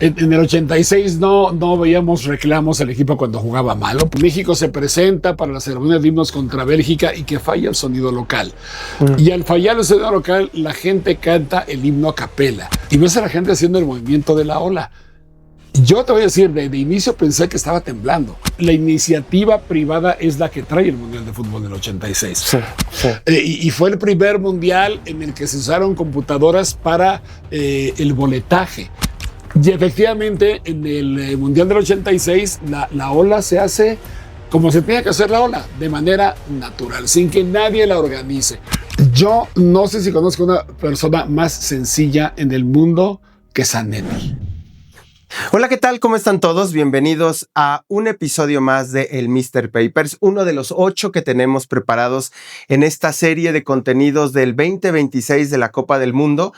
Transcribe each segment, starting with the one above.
En el 86 no veíamos reclamos al equipo cuando jugaba malo. México se presenta para la ceremonia de himnos contra Bélgica y que falla el sonido local. Y al fallar el sonido local, la gente canta el himno a capela. Y ves a la gente haciendo el movimiento de la ola. Yo te voy a decir, de inicio pensé que estaba temblando. La iniciativa privada es la que trae el Mundial de Fútbol del 86. Sí. Y fue el primer mundial en el que se usaron computadoras para el boletaje. Y efectivamente, en el Mundial del 86, la ola se hace como se tenía que hacer la ola, de manera natural, sin que nadie la organice. Yo no sé si conozco una persona más sencilla en el mundo que Zanetti. Hola, ¿qué tal? ¿Cómo están todos? Bienvenidos a un episodio más de El Mr. Papers, uno de los 8 que tenemos preparados en esta serie de contenidos del 2026 de la Copa del Mundo,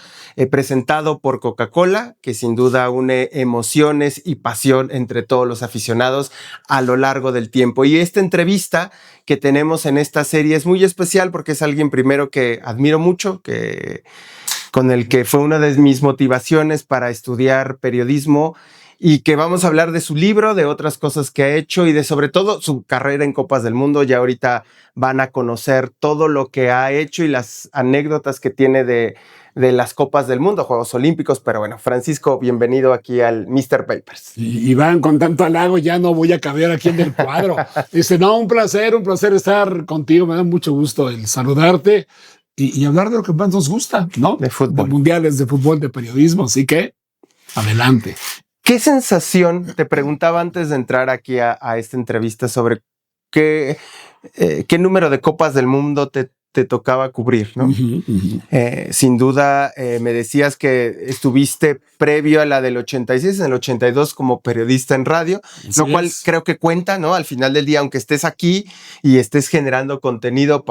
presentado por Coca-Cola, que sin duda une emociones y pasión entre todos los aficionados a lo largo del tiempo. Y esta entrevista que tenemos en esta serie es muy especial porque es alguien primero que admiro mucho, con el que fue una de mis motivaciones para estudiar periodismo y que vamos a hablar de su libro, de otras cosas que ha hecho y de sobre todo su carrera en Copas del Mundo. Ya ahorita van a conocer todo lo que ha hecho y las anécdotas que tiene de las Copas del Mundo, Juegos Olímpicos. Pero bueno, Francisco, bienvenido aquí al Mr. Papers. Y Iván, con tanto halago ya no voy a caber aquí en el cuadro. Dice, no, un placer estar contigo. Me da mucho gusto el saludarte. Y hablar de lo que más nos gusta, ¿no? De fútbol. De mundiales, de fútbol, de periodismo. Así que, adelante. ¿Qué sensación, te preguntaba antes de entrar aquí a esta entrevista sobre qué número de Copas del Mundo te tocaba cubrir, ¿no? Sin duda, me decías que estuviste previo a la del 86, en el 82 como periodista en radio, lo cual creo que cuenta, ¿no? Al final del día, aunque estés aquí y estés generando contenido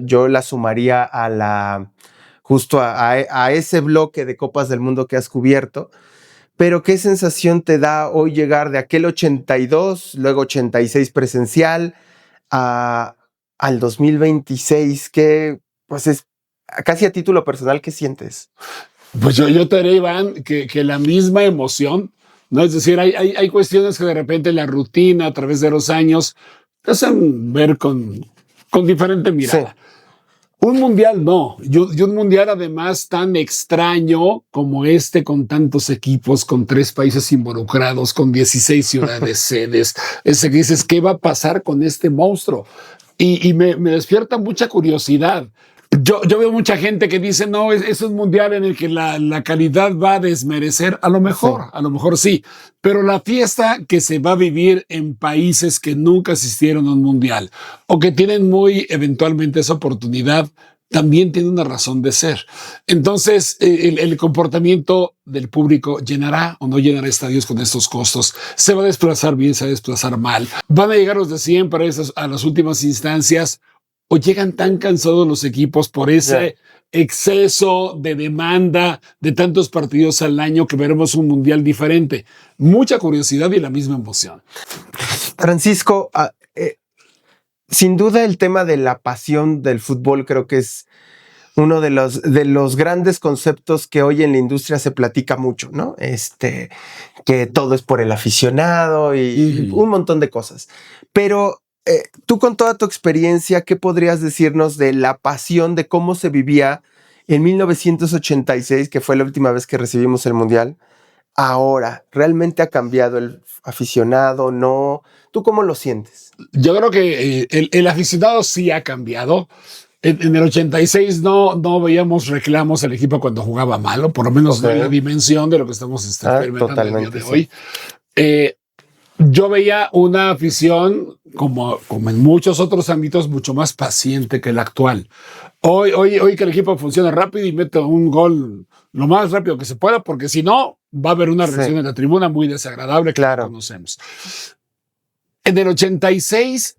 yo la sumaría justo a ese bloque de Copas del Mundo que has cubierto. Pero ¿qué sensación te da hoy llegar de aquel 82, luego 86 presencial, al 2026, que pues es casi a título personal? ¿Qué sientes? Pues yo te diré, Iván, que la misma emoción, ¿no? Es decir, hay cuestiones que de repente la rutina a través de los años te hacen ver con diferente mirada. Sí. Un mundial no, y un mundial además tan extraño como con tantos equipos, con 3 países involucrados, con 16 ciudades sedes. Ese que dices, ¿qué va a pasar con este monstruo? Y me despierta mucha curiosidad. Yo veo mucha gente que dice, no, es un mundial en el que la calidad va a desmerecer. A lo mejor sí. Pero la fiesta que se va a vivir en países que nunca asistieron a un mundial o que tienen muy eventualmente esa oportunidad, también tiene una razón de ser. Entonces, el comportamiento del público llenará o no llenará estadios con estos costos. Se va a desplazar bien, se va a desplazar mal. Van a llegar los de siempre a las últimas instancias. ¿O llegan tan cansados los equipos por ese exceso de demanda de tantos partidos al año que veremos un mundial diferente? Mucha curiosidad y la misma emoción. Francisco, sin duda el tema de la pasión del fútbol creo que es uno de los grandes conceptos que hoy en la industria se platica mucho, ¿no? Que todo es por el aficionado y un montón de cosas. Pero tú, con toda tu experiencia, ¿qué podrías decirnos de la pasión, de cómo se vivía en 1986, que fue la última vez que recibimos el Mundial? Ahora, ¿realmente ha cambiado el aficionado? ¿No? ¿Tú cómo lo sientes? Yo creo que el aficionado sí ha cambiado. En el 86 no veíamos reclamos al equipo cuando jugaba malo, por lo menos no en la dimensión de lo que estamos experimentando el día de hoy. Yo veía una afición, como en muchos otros ámbitos, mucho más paciente que la actual. Hoy que el equipo funciona rápido y mete un gol lo más rápido que se pueda, porque si no, va a haber una reacción en la tribuna muy desagradable que no conocemos. En el 86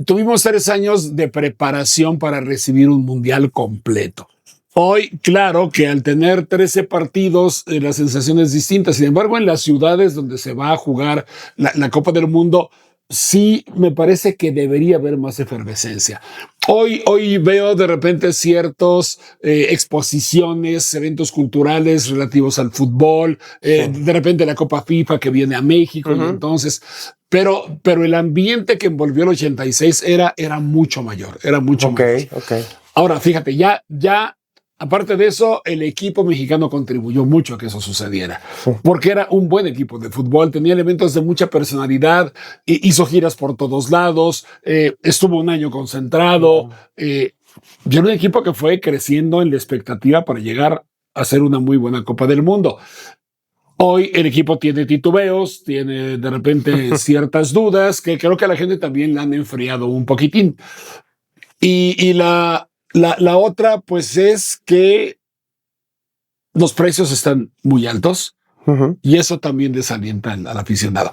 tuvimos 3 años de preparación para recibir un mundial completo. Hoy, claro que al tener 13 partidos, la sensación es distinta. Sin embargo, en las ciudades donde se va a jugar la Copa del Mundo, sí me parece que debería haber más efervescencia. Hoy veo de repente ciertos exposiciones, eventos culturales relativos al fútbol, de repente la Copa FIFA que viene a México y entonces, pero el ambiente que envolvió el 86 era mucho mayor, era mucho mayor. Ahora, fíjate, ya aparte de eso, el equipo mexicano contribuyó mucho a que eso sucediera, porque era un buen equipo de fútbol, tenía elementos de mucha personalidad, hizo giras por todos lados, estuvo un año concentrado, y era un equipo que fue creciendo en la expectativa para llegar a ser una muy buena Copa del Mundo. Hoy el equipo tiene titubeos, tiene de repente ciertas dudas que creo que a la gente también la han enfriado un poquitín. Y la otra, pues, es que los precios están muy altos y eso también desalienta al aficionado.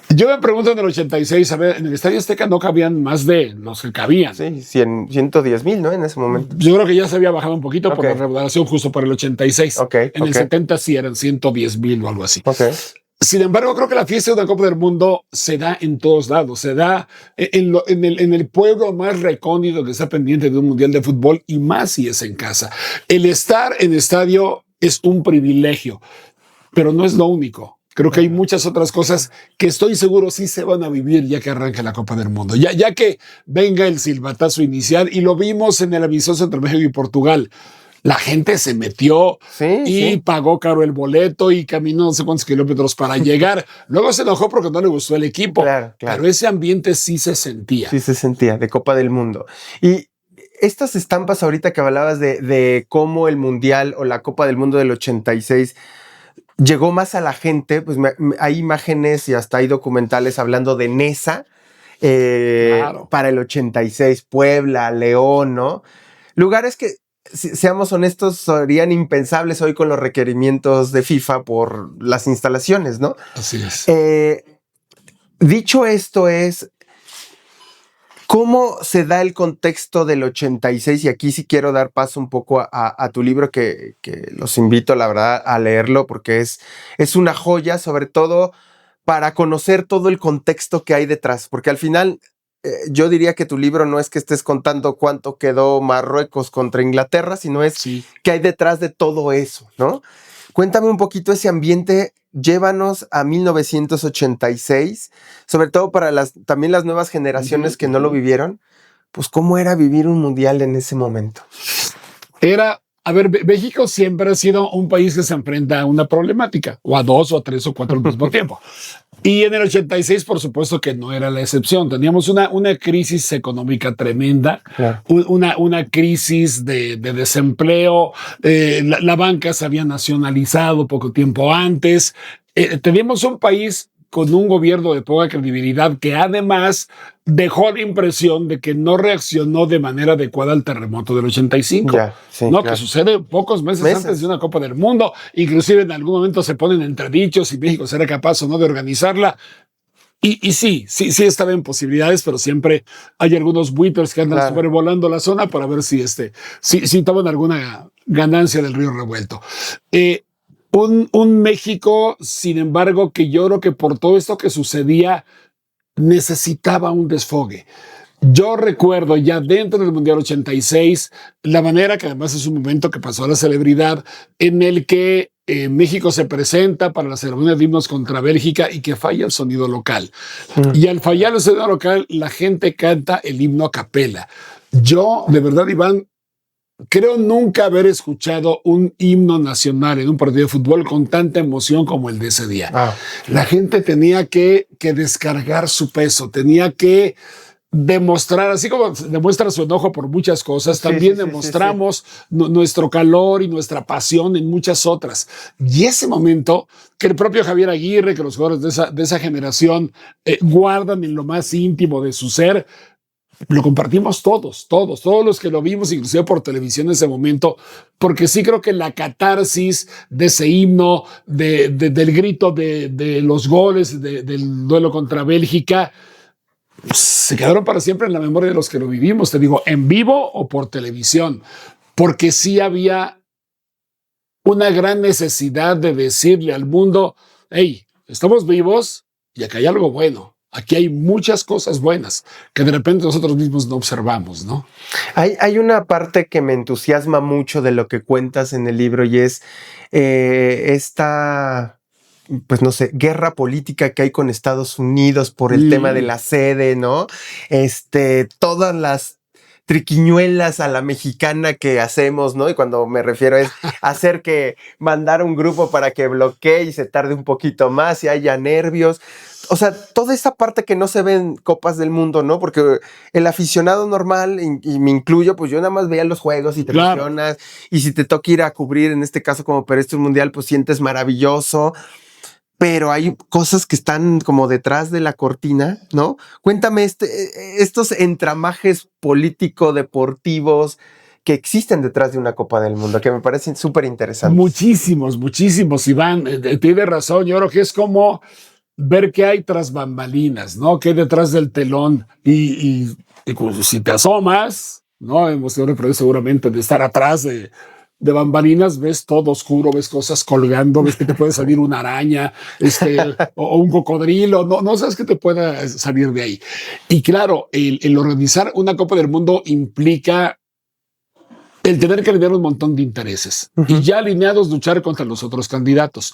Yo me pregunto en el 86, a ver, en el Estadio Azteca no cabían más de los que cabían. Sí, 110,000, ¿no? En ese momento. Yo creo que ya se había bajado un poquito por la remodelación justo para el 86. En el 70 sí eran 110,000 o algo así. Sin embargo, creo que la fiesta de una Copa del Mundo se da en todos lados, se da en el pueblo más recóndito que está pendiente de un mundial de fútbol y más si es en casa. El estar en estadio es un privilegio, pero no es lo único. Creo que hay muchas otras cosas que estoy seguro sí se van a vivir ya que arranque la Copa del Mundo, ya que venga el silbatazo inicial y lo vimos en el amistoso entre México y Portugal. La gente se metió y pagó caro el boleto y caminó no sé cuántos kilómetros para llegar. Luego se enojó porque no le gustó el equipo. Claro. Pero ese ambiente sí se sentía. Sí se sentía, de Copa del Mundo. Y estas estampas ahorita que hablabas de cómo el Mundial o la Copa del Mundo del 86 llegó más a la gente, pues hay imágenes y hasta hay documentales hablando de Nesa para el 86, Puebla, León, ¿no? Lugares que, seamos honestos, serían impensables hoy con los requerimientos de FIFA por las instalaciones, ¿no? Así es. Dicho esto ¿cómo se da el contexto del 86? Y aquí sí quiero dar paso un poco a tu libro que los invito, la verdad, a leerlo porque es una joya, sobre todo para conocer todo el contexto que hay detrás, porque al final yo diría que tu libro no es que estés contando cuánto quedó Marruecos contra Inglaterra, sino es qué hay detrás de todo eso, ¿no? Cuéntame un poquito ese ambiente, llévanos a 1986, sobre todo para también las nuevas generaciones que no lo vivieron, pues cómo era vivir un mundial en ese momento. A ver, México siempre ha sido un país que se enfrenta a una problemática, o a dos, o a tres, o cuatro al mismo tiempo. Y en el 86, por supuesto que no era la excepción. Teníamos una crisis económica tremenda, una crisis de desempleo. La banca se había nacionalizado poco tiempo antes. Teníamos un país con un gobierno de poca credibilidad que además dejó la impresión de que no reaccionó de manera adecuada al terremoto del 85, que sucede pocos meses antes de una Copa del Mundo. Inclusive en algún momento se ponen entredichos si México será capaz o no de organizarla. Y sí estaba en posibilidades, pero siempre hay algunos buitres que andan sobrevolando la zona para ver si toman alguna ganancia del río revuelto. Un México, sin embargo, que yo creo que por todo esto que sucedía necesitaba un desfogue. Yo recuerdo ya dentro del Mundial 86 la manera que además es un momento que pasó a la celebridad en el que México se presenta para la ceremonia de himnos contra Bélgica y que falla el sonido local. Y al fallar el sonido local, la gente canta el himno a capela. Yo, de verdad, Iván, creo nunca haber escuchado un himno nacional en un partido de fútbol con tanta emoción como el de ese día. La gente tenía que descargar su peso, tenía que demostrar, así como demuestra su enojo por muchas cosas, también demostramos nuestro calor y nuestra pasión en muchas otras. Y ese momento que el propio Javier Aguirre, que los jugadores de esa generación guardan en lo más íntimo de su ser, lo compartimos todos los que lo vimos, inclusive por televisión en ese momento, porque sí creo que la catarsis de ese himno, del grito de los goles, del duelo contra Bélgica, se quedaron para siempre en la memoria de los que lo vivimos, te digo, en vivo o por televisión, porque sí había una gran necesidad de decirle al mundo, hey, estamos vivos y acá hay algo bueno. Aquí hay muchas cosas buenas que de repente nosotros mismos no observamos, ¿no? Hay una parte que me entusiasma mucho de lo que cuentas en el libro y es esta, pues no sé, guerra política que hay con Estados Unidos por el tema de la sede, ¿no? Todas las triquiñuelas a la mexicana que hacemos, ¿no? Y cuando me refiero es hacer que mandar un grupo para que bloquee y se tarde un poquito más y haya nervios. O sea, toda esa parte que no se ve en Copas del Mundo, ¿no? Porque el aficionado normal, y me incluyo, pues yo nada más veía los juegos y te emocionas. Y si te toca ir a cubrir, en este caso como periodista mundial, pues sientes maravilloso. Pero hay cosas que están como detrás de la cortina, ¿no? Cuéntame estos entramajes político-deportivos que existen detrás de una Copa del Mundo, que me parecen súper interesantes. Muchísimos, Iván. Tiene razón. Yo creo que es como ver qué hay tras bambalinas, ¿no? Qué hay detrás del telón. Y si te asomas, ¿no? Hemos tenido seguramente de estar atrás de bambalinas, ves todo oscuro, ves cosas colgando, ves que te puede salir una araña, o un cocodrilo, no sabes que te pueda salir de ahí. Y claro, el organizar una Copa del Mundo implica el tener que alinear un montón de intereses y ya alineados luchar contra los otros candidatos.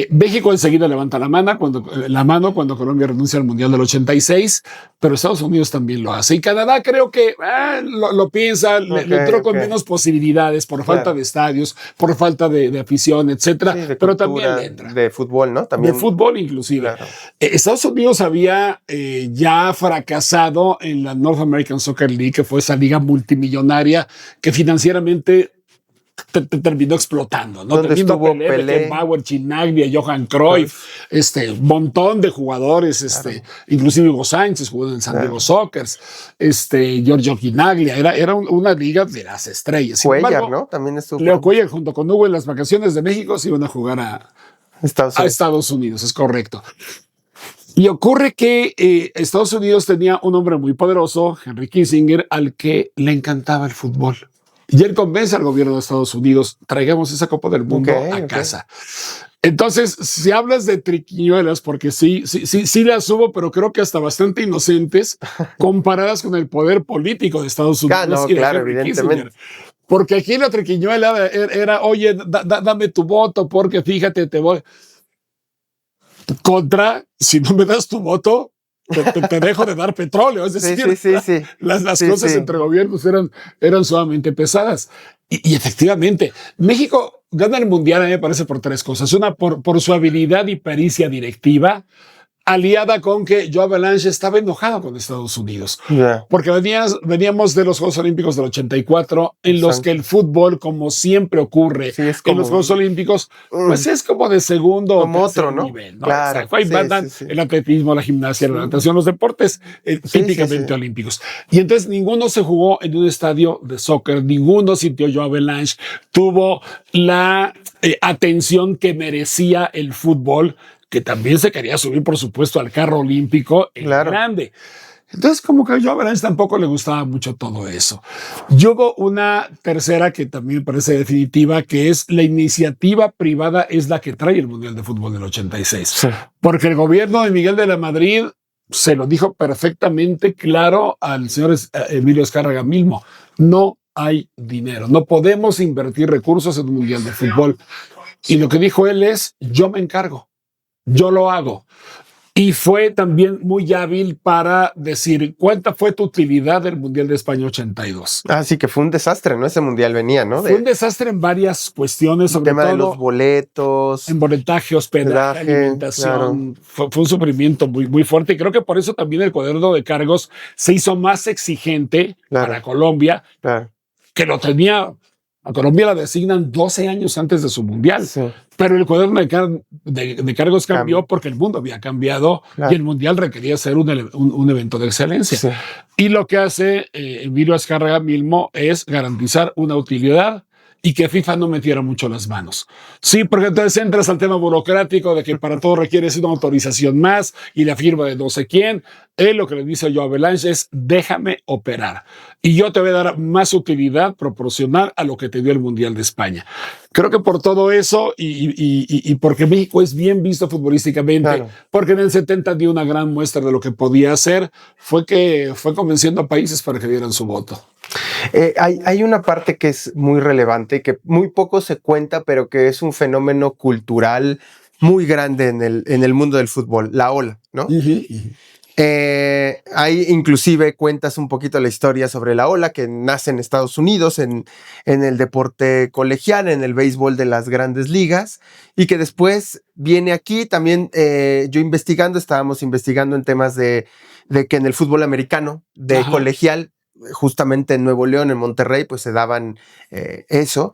México enseguida levanta la mano cuando Colombia renuncia al Mundial del 86, pero Estados Unidos también lo hace. Y Canadá creo que lo piensa, le entró con menos posibilidades por falta de estadios, por falta de afición, etcétera, sí, pero también le entra. De fútbol, ¿no? También. De fútbol inclusive. Claro. Estados Unidos había ya fracasado en la North American Soccer League, que fue esa liga multimillonaria que financieramente te terminó explotando, ¿no? Donde estuvo Pelé, Beckenbauer, Chinaglia, Johan Cruyff, un montón de jugadores, claro. Inclusive Hugo Sánchez jugó en San Diego Soccer, Giorgio Chinaglia, era una liga de las estrellas. Cuellar, ¿no? También estuvo. Leo Cuellar junto con Hugo en las vacaciones de México se iban a jugar a Estados Unidos, es correcto. Y ocurre que Estados Unidos tenía un hombre muy poderoso, Henry Kissinger, al que le encantaba el fútbol. Y él convence al gobierno de Estados Unidos, traigamos esa Copa del Mundo a casa. Entonces, si hablas de triquiñuelas, porque sí las hubo, pero creo que hasta bastante inocentes, comparadas con el poder político de Estados Unidos. Claro, evidentemente. Porque aquí la triquiñuela era oye, dame tu voto, porque fíjate, te voy... Contra, si no me das tu voto, te dejo de dar petróleo. Es decir, sí. Las cosas entre gobiernos eran sumamente pesadas. Y efectivamente, México gana el Mundial, a mí me parece, por tres cosas. Una, por su habilidad y pericia directiva, aliada con que Joe Avalanche estaba enojado con Estados Unidos. Porque veníamos de los Juegos Olímpicos del 84, en los que el fútbol, como siempre ocurre en los Juegos Olímpicos, pues es como de segundo como otro, ¿no? Nivel, ¿no? Claro. O sea, el atletismo, la gimnasia, la natación, los deportes típicamente olímpicos. Y entonces ninguno se jugó en un estadio de soccer, ninguno sintió Joe Avalanche, tuvo la atención que merecía el fútbol, que también se quería subir, por supuesto, al carro olímpico grande. Entonces, como que a Joe Avalanche tampoco le gustaba mucho todo eso. Y hubo una tercera que también me parece definitiva, que es la iniciativa privada es la que trae el Mundial de Fútbol del 86. Sí. Porque el gobierno de Miguel de la Madrid se lo dijo perfectamente claro al señor Emilio Azcárraga Milmo. No hay dinero. No podemos invertir recursos en un Mundial de Fútbol. Y lo que dijo él es, yo me encargo. Yo lo hago. Y fue también muy hábil para decir, ¿cuánta fue tu utilidad del Mundial de España 82? Sí, que fue un desastre, ¿no? Ese Mundial venía, ¿no? Fue un desastre en varias cuestiones, sobre todo. El tema de los boletos. En boletaje, hospedaje, alimentación. Claro. Fue un sufrimiento muy, muy fuerte. Y creo que por eso también el cuaderno de cargos se hizo más exigente para Colombia, que lo tenía. A Colombia la designan 12 años antes de su Mundial. Sí. Pero el cuaderno de cargos cambió porque el mundo había cambiado y el Mundial requería ser un evento de excelencia. Sí. Y lo que hace Emilio Azcárraga Milmo es garantizar una utilidad y que FIFA no metiera mucho las manos. Sí, porque entonces entras al tema burocrático de que para todo requieres una autorización más y la firma de no sé quién. Él lo que le dice a Joao Avalanche es: déjame operar y yo te voy a dar más utilidad proporcional a lo que te dio el Mundial de España. Creo que por todo eso y porque México es bien visto futbolísticamente, claro, porque en el 70 dio una gran muestra de lo que podía hacer, fue convenciendo a países para que dieran su voto. Hay una parte que es muy relevante, que muy poco se cuenta, pero que es un fenómeno cultural muy grande en el mundo del fútbol, la ola, ¿no? Ahí inclusive cuentas un poquito la historia sobre la ola, que nace en Estados Unidos, en el deporte colegial, en el béisbol de las grandes ligas, y que después viene aquí también. Yo estábamos investigando en temas de que en el fútbol americano, de colegial, justamente en Nuevo León, en Monterrey, pues se daban eso.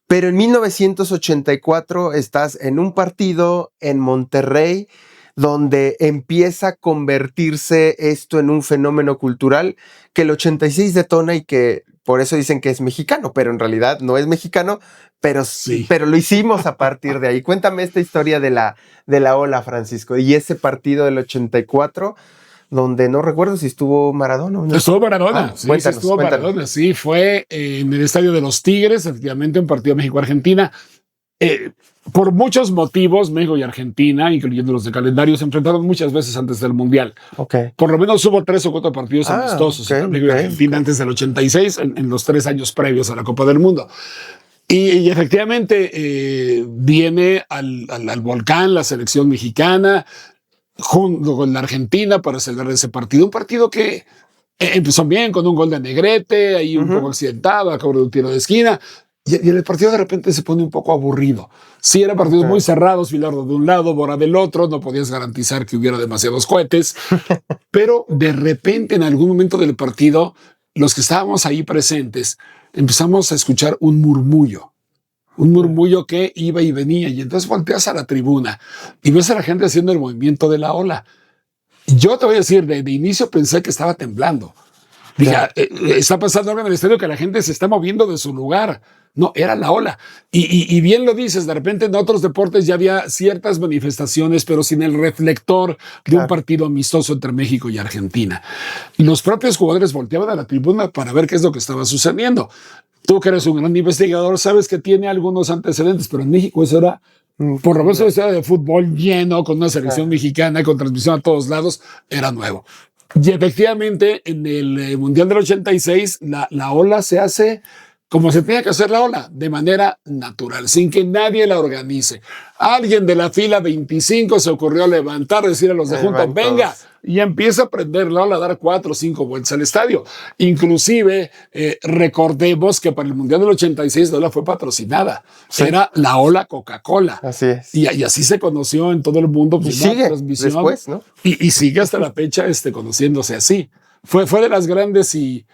Pero en 1984 estás en un partido en Monterrey donde empieza a convertirse esto en un fenómeno cultural que el 86 detona, y que por eso dicen que es mexicano, pero en realidad no es mexicano, pero sí, pero lo hicimos a partir de ahí. Cuéntame esta historia de la ola, Francisco, y ese partido del 84, donde no recuerdo si estuvo Maradona o no. Estuvo Maradona, sí, estuvo Maradona, sí, fue en el Estadio de los Tigres, efectivamente, un partido México-Argentina. Por muchos motivos, México y Argentina, incluyendo los de calendario, se enfrentaron muchas veces antes del Mundial. Por lo menos hubo 3 o 4 partidos amistosos entre México y Argentina antes del 86, en los 3 años previos a la Copa del Mundo. Y efectivamente viene al volcán la selección mexicana junto con la Argentina para celebrar ese partido. Un partido que empezó bien con un gol de Negrete, ahí un poco accidentado, a cabo de un tiro de esquina. Y el partido de repente se pone un poco aburrido. Sí, eran partidos muy cerrados, Bilardo de un lado, Bora del otro, no podías garantizar que hubiera demasiados cohetes, pero de repente en algún momento del partido, los que estábamos ahí presentes, empezamos a escuchar un murmullo que iba y venía, y entonces volteas a la tribuna y ves a la gente haciendo el movimiento de la ola. Yo te voy a decir, de inicio pensé que estaba temblando. Dije, está pasando algo en el estadio, que la gente se está moviendo de su lugar. No, era la ola. Y bien lo dices, de repente en otros deportes ya había ciertas manifestaciones, pero sin el reflector de un partido amistoso entre México y Argentina. Y los propios jugadores volteaban a la tribuna para ver qué es lo que estaba sucediendo. Tú, que eres un gran investigador, sabes que tiene algunos antecedentes, pero en México eso era, por lo menos, un estadio de fútbol lleno, con una selección mexicana, con transmisión a todos lados, era nuevo. Y efectivamente, en el Mundial del 86, la ola se hace como se tenía que hacer la ola, de manera natural, sin que nadie la organice. Alguien de la fila 25 se ocurrió levantar, decir a los de junto, venga, y empieza a prender la ola, a dar 4 o 5 vueltas al estadio. Inclusive, recordemos que para el Mundial del 86 la ola fue patrocinada. Sí. Era la ola Coca-Cola. Así es. Y así se conoció en todo el mundo. Pues, y sigue transmisión, después, ¿no? Y sigue hasta la fecha conociéndose así. Fue de las grandes y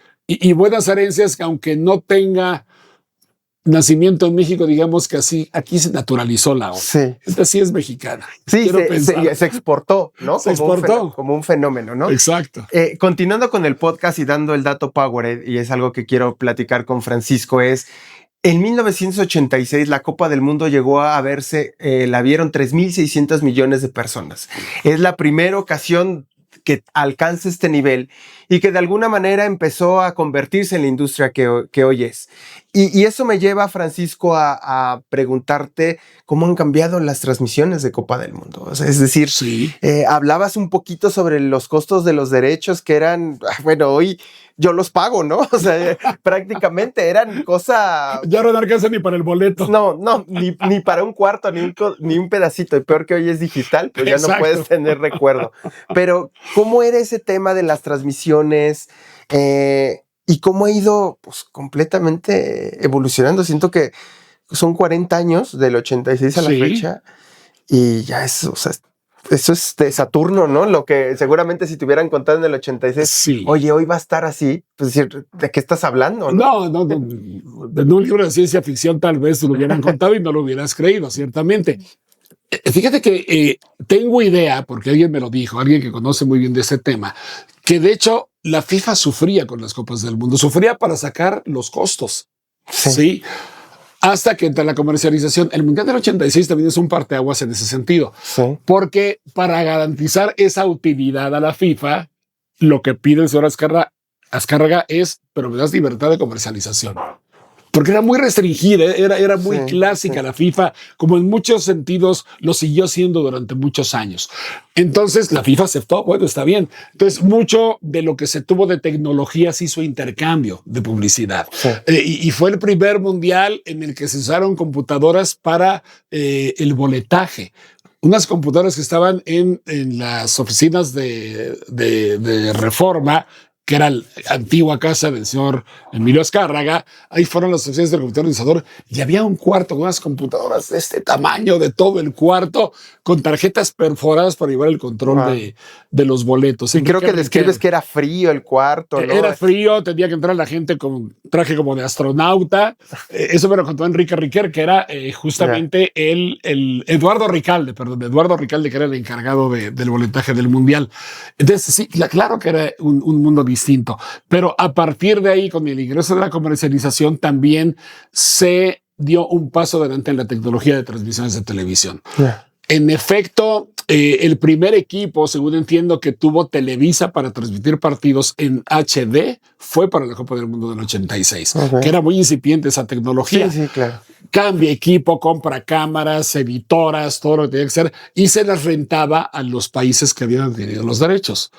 buenas herencias, que aunque no tenga nacimiento en México, digamos que así aquí se naturalizó la ola. Sí. Esta sí es mexicana. Sí, se exportó, ¿no? Se exportó. Como un fenómeno, ¿no? Exacto. Continuando con el podcast y dando el dato Powerade, y es algo que quiero platicar con Francisco, es: en 1986 la Copa del Mundo llegó a verse, la vieron 3.600 millones de personas. Es la primera ocasión que alcance este nivel y que de alguna manera empezó a convertirse en la industria que hoy es. Y eso me lleva, Francisco, a preguntarte cómo han cambiado las transmisiones de Copa del Mundo. O sea, es decir, sí. Hablabas un poquito sobre los costos de los derechos, que eran, bueno, hoy yo los pago, ¿no? O sea, prácticamente eran cosa... Ya no alcanza ni para el boleto. No, ni para un cuarto, ni un pedacito. Y peor que hoy es digital, pues ya no puedes tener recuerdo. Pero, ¿cómo era ese tema de las transmisiones? Y cómo ha ido, pues, completamente evolucionando. Siento que son 40 años del 86 a la fecha, y ya es, o sea, eso es de Saturno, ¿no? Lo que seguramente si te hubieran contado en el 86, oye, hoy va a estar así, pues decir, ¿de qué estás hablando? No, en un libro de ciencia ficción tal vez te lo hubieran contado y no lo hubieras creído, ciertamente. Fíjate que tengo idea, porque alguien me lo dijo, alguien que conoce muy bien de este tema, que de hecho la FIFA sufría con las Copas del Mundo, sufría para sacar los costos. Sí. hasta que entra la comercialización. El Mundial del 86 también es un parteaguas en ese sentido, Sí. porque para garantizar esa utilidad a la FIFA, lo que pide el señor Azcárraga es, pero me das libertad de comercialización. Porque era muy restringida, era muy clásica la FIFA, como en muchos sentidos lo siguió siendo durante muchos años. Entonces la FIFA aceptó, bueno, está bien. Entonces mucho de lo que se tuvo de tecnología se hizo intercambio de publicidad. Sí. Y fue el primer mundial en el que se usaron computadoras para el boletaje. Unas computadoras que estaban en las oficinas de Reforma, que era la antigua casa del señor Emilio Azcárraga. Ahí fueron las oficinas del computador y había un cuarto con unas computadoras de este tamaño, de todo el cuarto, con tarjetas perforadas para llevar el control de los boletos. Y creo que describes que era frío el cuarto, ¿no? Era frío, tenía que entrar la gente con traje como de astronauta. Eso me lo contó Enrique Riquer, que era justamente el Eduardo Ricalde, que era el encargado del boletaje del Mundial. Entonces, sí, claro que era un mundo distinto. Pero a partir de ahí, con el ingreso de la comercialización, también se dio un paso adelante en la tecnología de transmisiones de televisión. En efecto, el primer equipo, según entiendo, que tuvo Televisa para transmitir partidos en HD fue para la Copa del Mundo del 86, que era muy incipiente esa tecnología. Sí, claro. Cambia equipo, compra cámaras, editoras, todo lo que tenía que hacer, y se las rentaba a los países que habían adquirido los derechos.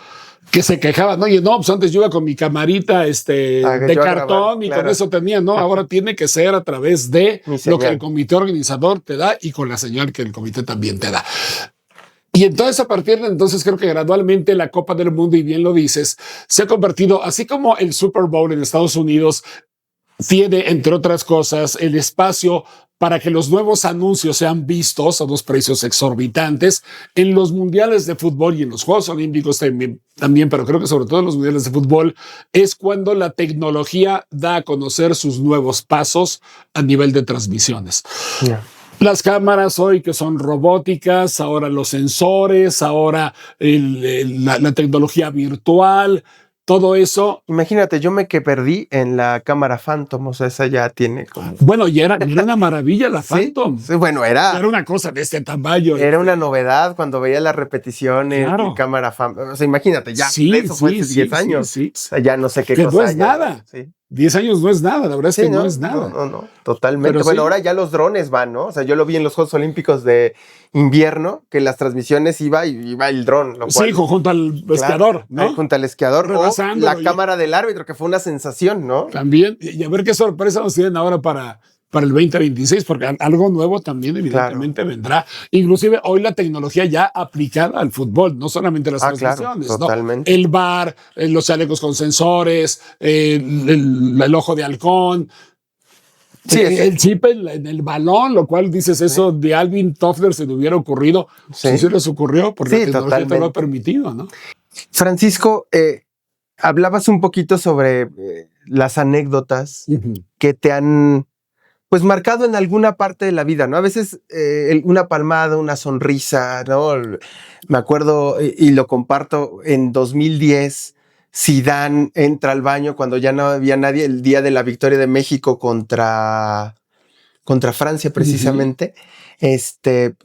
Que se quejaban, oye, no, pues antes yo iba con mi camarita de cartón y con eso tenía, no, ahora tiene que ser a través de lo que el comité organizador te da y con la señal que el comité también te da. Y entonces, a partir de entonces, creo que gradualmente la Copa del Mundo, y bien lo dices, se ha convertido, así como el Super Bowl en Estados Unidos tiene, entre otras cosas, el espacio para que los nuevos anuncios sean vistos a unos precios exorbitantes. En los mundiales de fútbol y en los Juegos Olímpicos también, pero creo que sobre todo en los mundiales de fútbol, es cuando la tecnología da a conocer sus nuevos pasos a nivel de transmisiones. Las cámaras hoy que son robóticas, ahora los sensores, ahora la tecnología virtual, todo eso. Imagínate, yo me perdí en la cámara Phantom, o sea, esa ya tiene como... Bueno, y era una maravilla la Phantom. Sí, bueno, era una cosa de este tamaño. Era una novedad cuando veía las repeticiones en cámara Phantom. O sea, imagínate, ya eso fue hace 10 años. Sí. O sea, ya no sé qué que cosa. No es nada. Sí. 10 años no es nada, la verdad es que no es nada. No, totalmente. Pero bueno, ahora ya los drones van, ¿no? O sea, yo lo vi en los Juegos Olímpicos de invierno, que las transmisiones iba el dron. Lo cual, junto al esquiador, ¿no? Junto al esquiador. O la cámara del árbitro, que fue una sensación, ¿no? También. Y a ver qué sorpresa nos tienen ahora para el 2026, porque algo nuevo también evidentemente vendrá. Inclusive hoy la tecnología ya aplicada al fútbol, no solamente las transmisiones, totalmente. ¿no? El VAR, los chalecos con sensores, el ojo de halcón, el chip en el balón, lo cual dices eso de Alvin Toffler se le hubiera ocurrido. Sí les ocurrió, porque la tecnología te lo ha permitido, ¿no? Francisco, hablabas un poquito sobre las anécdotas que te han pues marcado en alguna parte de la vida, ¿no? A veces una palmada, una sonrisa, ¿no? Me acuerdo y lo comparto en 2010, Zidane entra al baño cuando ya no había nadie, el día de la victoria de México contra Francia precisamente,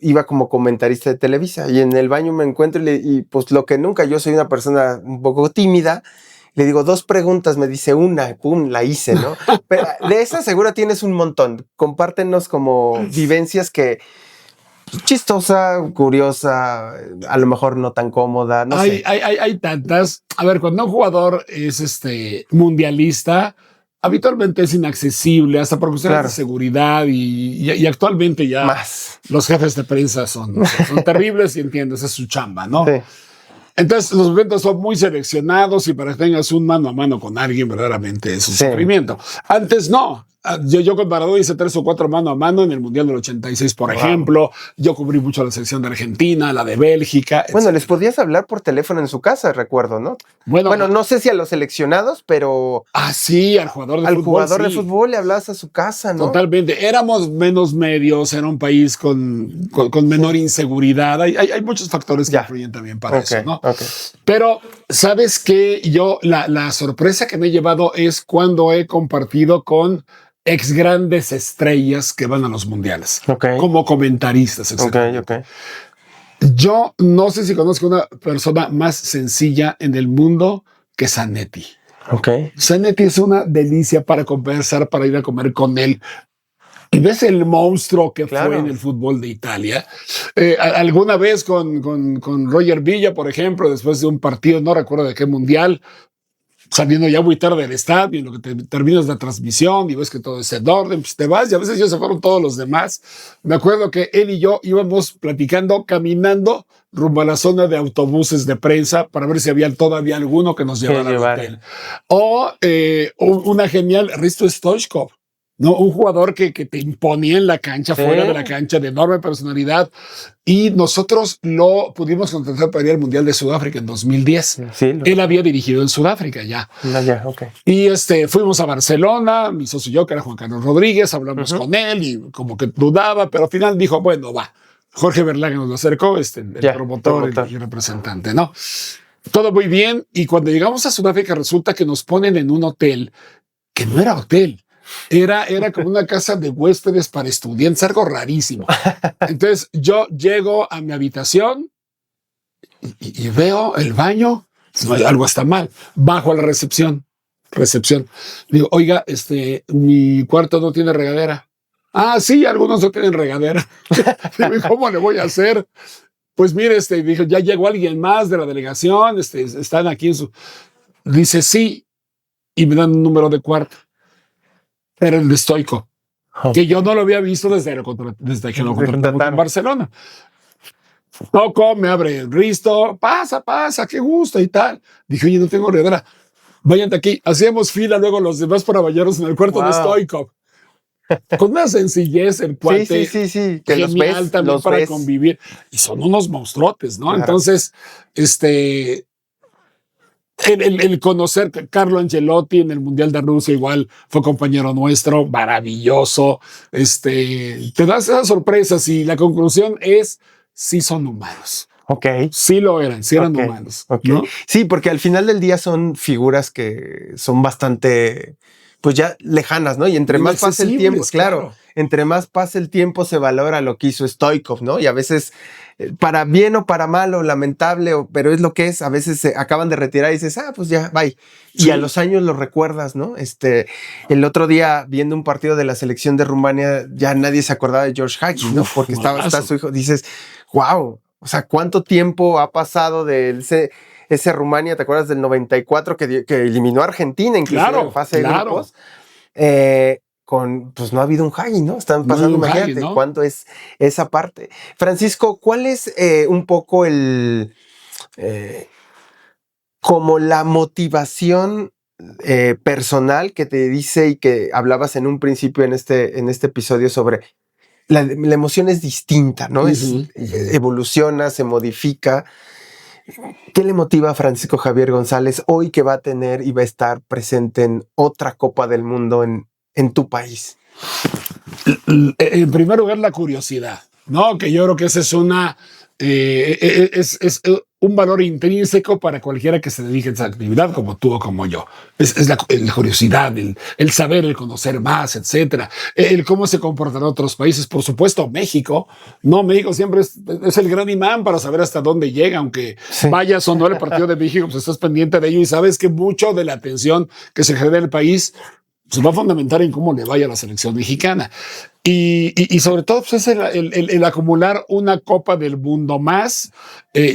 iba como comentarista de Televisa y en el baño me encuentro y pues lo que nunca, yo soy una persona un poco tímida. Le digo 2 preguntas, me dice una, pum, la hice, ¿no? Pero de esas seguro tienes un montón. Compártenos como vivencias que chistosa, curiosa, a lo mejor no tan cómoda, no sé. Hay tantas. A ver, cuando un jugador es mundialista, habitualmente es inaccesible, hasta por cuestiones de seguridad y actualmente ya más. Los jefes de prensa son terribles y entiendes, es su chamba, ¿no? Sí. Entonces, los momentos son muy seleccionados y para que tengas un mano a mano con alguien, verdaderamente es un sufrimiento. Antes no. Yo con Maradona hice 3 o 4 mano a mano en el Mundial del 86, por ejemplo. Yo cubrí mucho la selección de Argentina, la de Bélgica. Bueno, les podías hablar por teléfono en su casa, recuerdo, ¿no? Bueno, no sé si a los seleccionados, pero... sí, al jugador de fútbol. Al jugador de fútbol le hablabas a su casa, ¿no? Totalmente. Éramos menos medios, era un país con menor inseguridad. Hay muchos factores que influyen también para eso, ¿no? Pero, ¿sabes qué? Yo, la sorpresa que me he llevado es cuando he compartido con ex grandes estrellas que van a los mundiales. Ok. Como comentaristas, etc. Ok. Yo no sé si conozco una persona más sencilla en el mundo que Zanetti. Ok. Zanetti es una delicia para conversar, para ir a comer con él. Y ves el monstruo que Claro. fue en el fútbol de Italia. Alguna vez con Roger Villa, por ejemplo, después de un partido, no recuerdo de qué mundial, saliendo ya muy tarde del estadio, en lo que terminas la transmisión y ves que todo es en orden, pues te vas y a veces ya se fueron todos los demás. Me acuerdo que él y yo íbamos platicando, caminando rumbo a la zona de autobuses de prensa para ver si había todavía alguno que nos llevara al hotel. O una genial, Risto Stoichkov, ¿no? Un jugador que te imponía en la cancha, fuera de la cancha, de enorme personalidad. Y nosotros lo pudimos contratar para ir al Mundial de Sudáfrica en 2010. Él había dirigido en Sudáfrica ya. Y fuimos a Barcelona, mi socio y yo, que era Juan Carlos Rodríguez, hablamos con él y como que dudaba, pero al final dijo, bueno, va. Jorge Berlanga nos lo acercó, el promotor y representante, ¿no? Todo muy bien. Y cuando llegamos a Sudáfrica resulta que nos ponen en un hotel que no era hotel. Era como una casa de huéspedes para estudiantes, algo rarísimo. Entonces yo llego a mi habitación y veo el baño, no, algo está mal. Bajo a la recepción. Digo, oiga, mi cuarto no tiene regadera. Ah, sí, algunos no tienen regadera. ¿Cómo le voy a hacer? Pues mire, dijo, ya llegó alguien más de la delegación, están aquí en su... Dice, sí, y me dan un número de cuarto. Era el de Stoico, que yo no lo había visto desde que lo contratamos en Barcelona. Toco, me abre Risto, pasa, qué gusto y tal. Dije, oye, no tengo regadera. Vayan de aquí. Hacíamos fila luego los demás para bañarnos en el cuarto de Stoico. Con una sencillez, el cuate. Sí. Que genial también para convivir. Y son unos monstruotes, ¿no? Claro. Entonces, el conocer que Carlo Ancelotti en el Mundial de Rusia igual fue compañero nuestro, maravilloso. Te das esas sorpresas y la conclusión es, sí son humanos. Sí lo eran, sí eran humanos. ¿No? Sí, porque al final del día son figuras que son bastante, pues ya lejanas, ¿no? Y entre más pasa el tiempo, claro, entre más pasa el tiempo se valora lo que hizo Stoichkov, ¿no? Y a veces, para bien o para mal o lamentable, pero es lo que es, a veces se acaban de retirar y dices, pues ya, bye. Sí. Y a los años lo recuerdas, ¿no? El otro día, viendo un partido de la selección de Rumania, ya nadie se acordaba de George Hagi, ¿no? Porque está su hijo, dices, wow, o sea, ¿cuánto tiempo ha pasado de ese Rumania? ¿Te acuerdas del 94 que eliminó a Argentina inclusive en fase de grupos? Pues no ha habido un Hagi, ¿no? Están pasando, imagínate, ¿no? ¿Cuánto es esa parte? Francisco, ¿cuál es un poco como la motivación personal que te dice y que hablabas en un principio en este episodio sobre la emoción es distinta, ¿no? Evoluciona, se modifica. ¿Qué le motiva a Francisco Javier González hoy que va a tener y va a estar presente en otra Copa del Mundo en tu país? En primer lugar, la curiosidad, ¿no? Que yo creo que esa es es un valor intrínseco para cualquiera que se dedique a esa actividad, como tú o como yo. Es la curiosidad, el saber, el conocer más, etcétera. El cómo se comportan otros países. Por supuesto, México. No, México siempre es el gran imán para saber hasta dónde llega, aunque vayas o no al partido de México, pues estás pendiente de ello y sabes que mucho de la atención que se genera en el país se va a fundamentar en cómo le vaya a la selección mexicana. Y sobre todo pues, es el acumular una Copa del Mundo más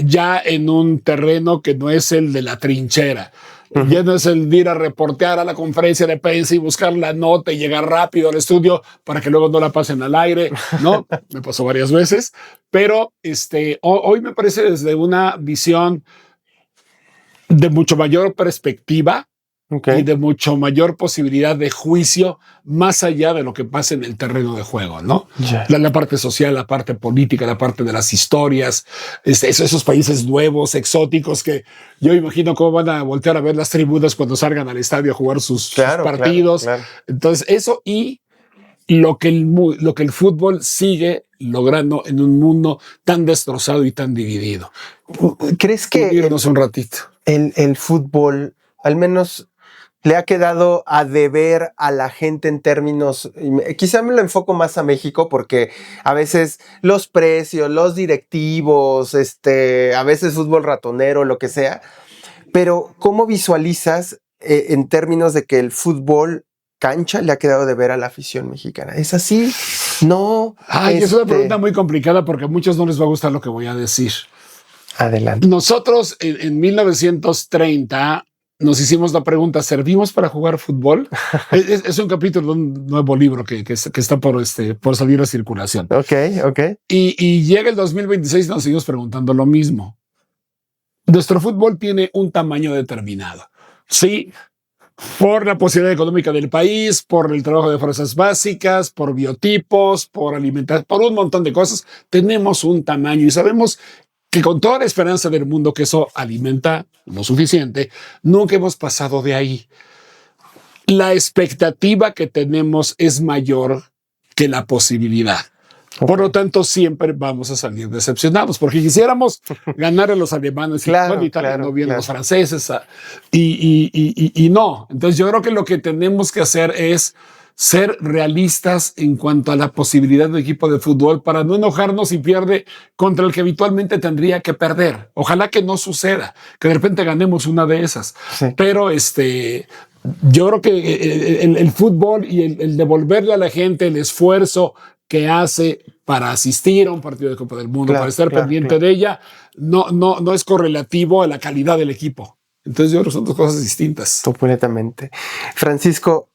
ya en un terreno que no es el de la trinchera. Ya no es el de ir a reportear a la conferencia de prensa y buscar la nota y llegar rápido al estudio para que luego no la pasen al aire, ¿no? Me pasó varias veces. Pero hoy me parece desde una visión de mucho mayor perspectiva, y de mucho mayor posibilidad de juicio más allá de lo que pasa en el terreno de juego, ¿no? La parte social, la parte política, la parte de las historias, esos países nuevos, exóticos, que yo imagino cómo van a voltear a ver las tribunas cuando salgan al estadio a jugar sus partidos. Claro. Entonces, eso y lo que el fútbol sigue logrando en un mundo tan destrozado y tan dividido. ¿Crees que irnos un ratito? El fútbol, al menos le ha quedado a deber a la gente en términos, quizá me lo enfoco más a México porque a veces los precios, los directivos, a veces fútbol ratonero, lo que sea, pero ¿cómo visualizas en términos de que el fútbol cancha le ha quedado de ver a la afición mexicana? ¿Es así? No. Es una pregunta muy complicada porque a muchos no les va a gustar lo que voy a decir. Adelante. Nosotros en 1930 nos hicimos la pregunta, ¿servimos para jugar fútbol? es un capítulo de un nuevo libro que está por salir a circulación. Ok. Y llega el 2026 y nos seguimos preguntando lo mismo. Nuestro fútbol tiene un tamaño determinado. Sí, por la posibilidad económica del país, por el trabajo de fuerzas básicas, por biotipos, por alimentar, por un montón de cosas, tenemos un tamaño y sabemos que con toda la esperanza del mundo que eso alimenta lo suficiente, nunca hemos pasado de ahí. La expectativa que tenemos es mayor que la posibilidad. Por lo tanto, siempre vamos a salir decepcionados, porque quisiéramos ganar a los alemanes y Italia no vienen los franceses y no. Entonces yo creo que lo que tenemos que hacer es ser realistas en cuanto a la posibilidad del equipo de fútbol para no enojarnos si pierde contra el que habitualmente tendría que perder. Ojalá que no suceda, que de repente ganemos una de esas. Sí. Pero yo creo que el fútbol y el devolverle a la gente el esfuerzo que hace para asistir a un partido de Copa del Mundo, para estar pendiente de ella, no es correlativo a la calidad del equipo. Entonces yo creo que son dos cosas distintas. Completamente. Francisco,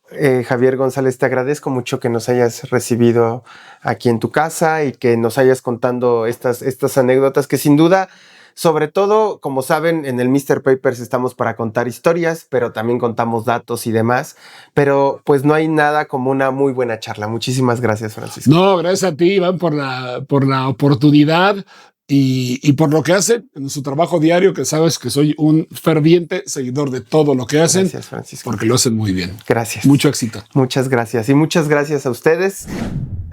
Javier González, te agradezco mucho que nos hayas recibido aquí en tu casa y que nos hayas contando estas anécdotas que sin duda, sobre todo, como saben, en el Mr. Papers estamos para contar historias, pero también contamos datos y demás. Pero pues no hay nada como una muy buena charla. Muchísimas gracias, Francisco. No, gracias a ti, Iván, por la oportunidad y por lo que hacen en su trabajo diario, que sabes que soy un ferviente seguidor de todo lo que hacen. Gracias, Francisco. Porque lo hacen muy bien. Gracias. Mucho éxito. Muchas gracias. Y muchas gracias a ustedes.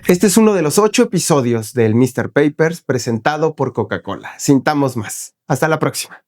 Este es uno de los 8 episodios del Mr. Papers presentado por Coca-Cola. Sintamos más. Hasta la próxima.